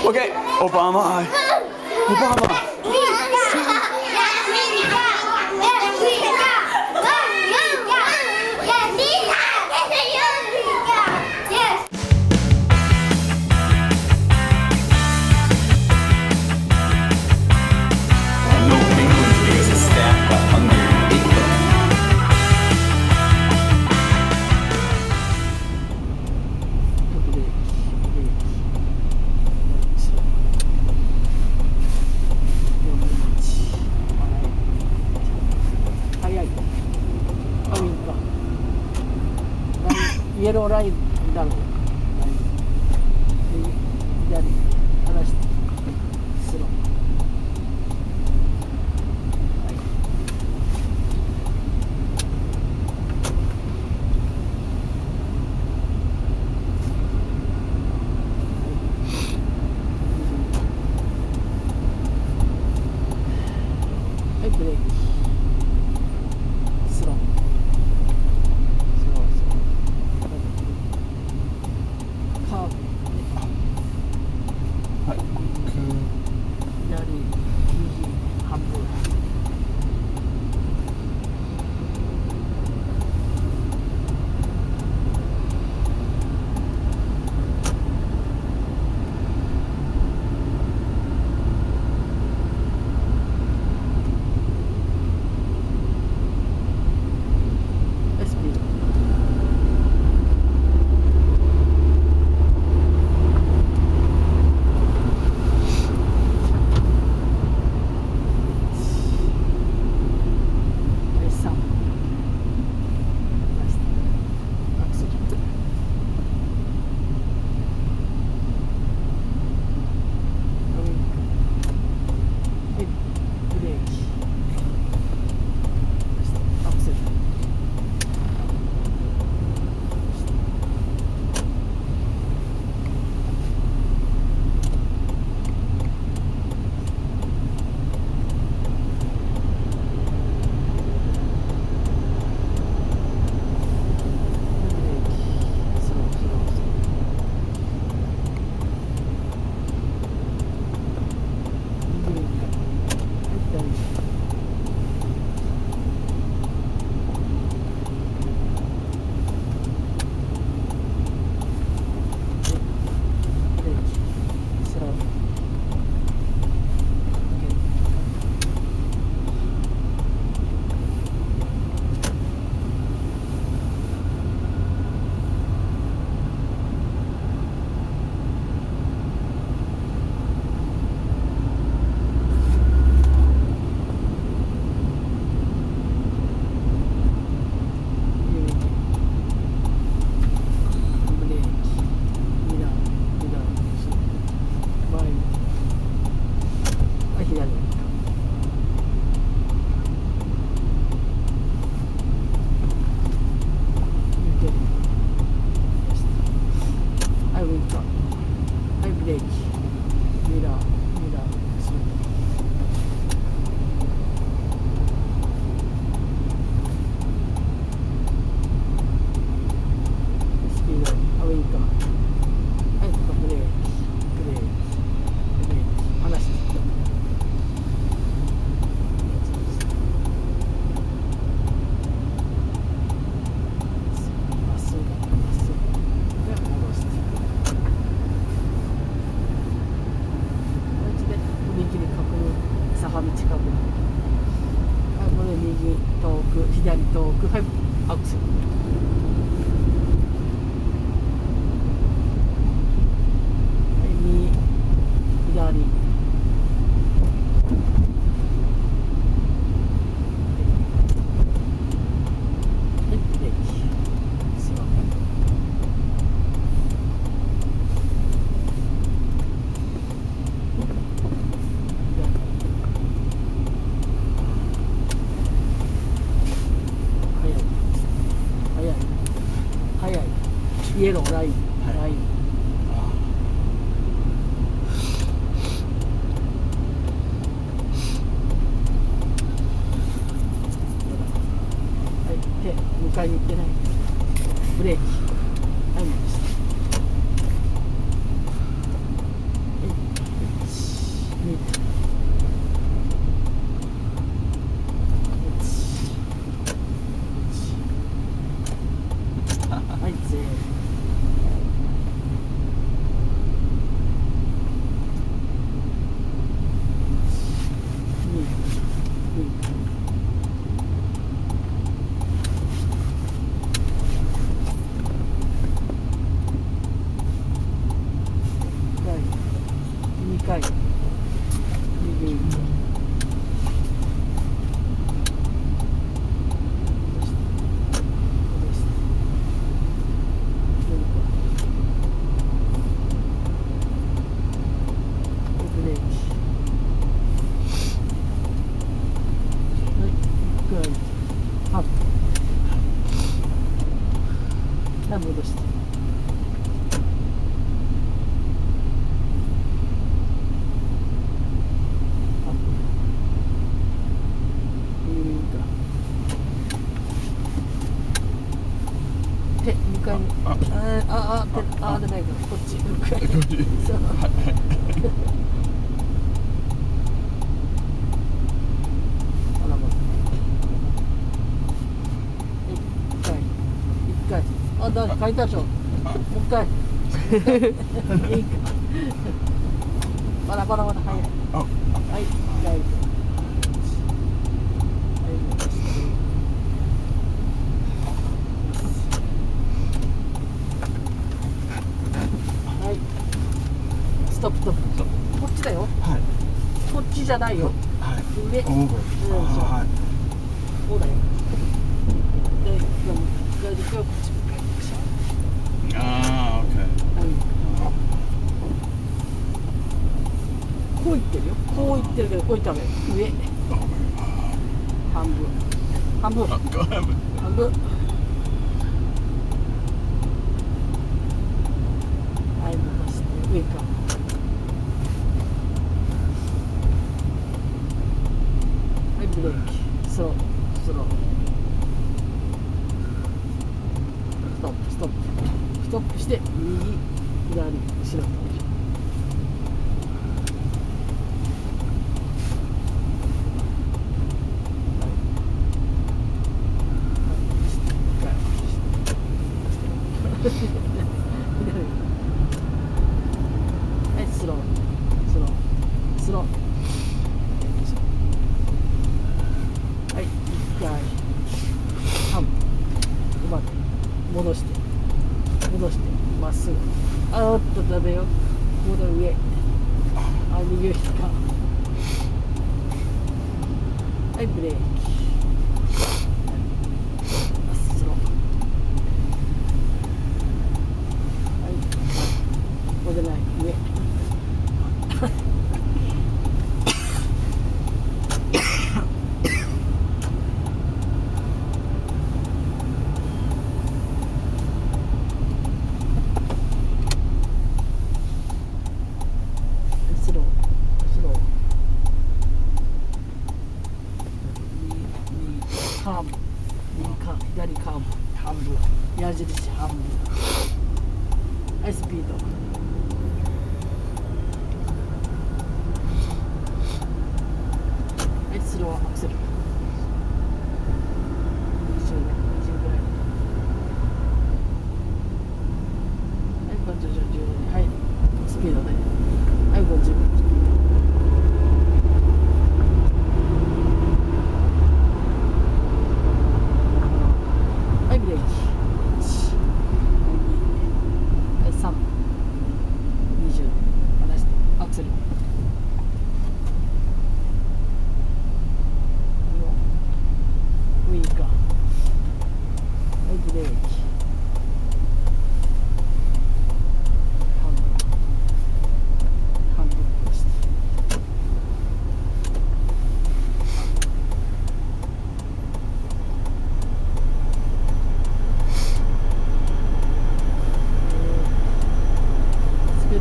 OK，奥巴马，奥巴马。No penguins because his staff got hungry and ate them. Yellow line down. Dari alas slow. Hey, brake. Slow. Slow, slow. Curve. はい。左、右、半分。スピード。3。アクセル。はい、ブレーキ。アクセル。坂道確認。はい、これ右遠く、左遠く、はい、アクセル。はい、右、左。はい、ブレーキ。スロー。イエローライン、はい、ライン。はい、で迎えに行ってない。ブレーキ。はい、戻して。はい。回右行く。戻して手向かいに手でないからこっち向かいにそうあ、だ書いたでしょ。もう一回。いいか。まだ早い。はい、一回。はい。ストップ。こっちだよ。はい。こっちじゃないよ。はい。上。はい。そうだよ。で、こっち。ああ、OK。こう言ってるよ。こう言ってるけど、こう言ったら上。半分。半分。はい、戻して上か。はい、ブレーキ。スロー。ストップして右、左、後ろ。はい、スロー。はい、一回半戻してまっすぐ。あーっとダメよ。ここで上。あ、右下か。はい、ブレーキ。スロー。はい。ここでない上。カーブ、左カーブ半分、矢印半分。はい、スピード。はい、スローアクセル。20ぐらい。はい、徐々に、はい、スピードで。はい、50。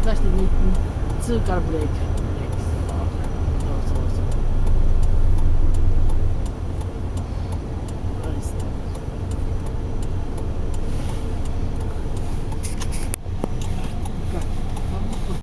出して2からブレーキ。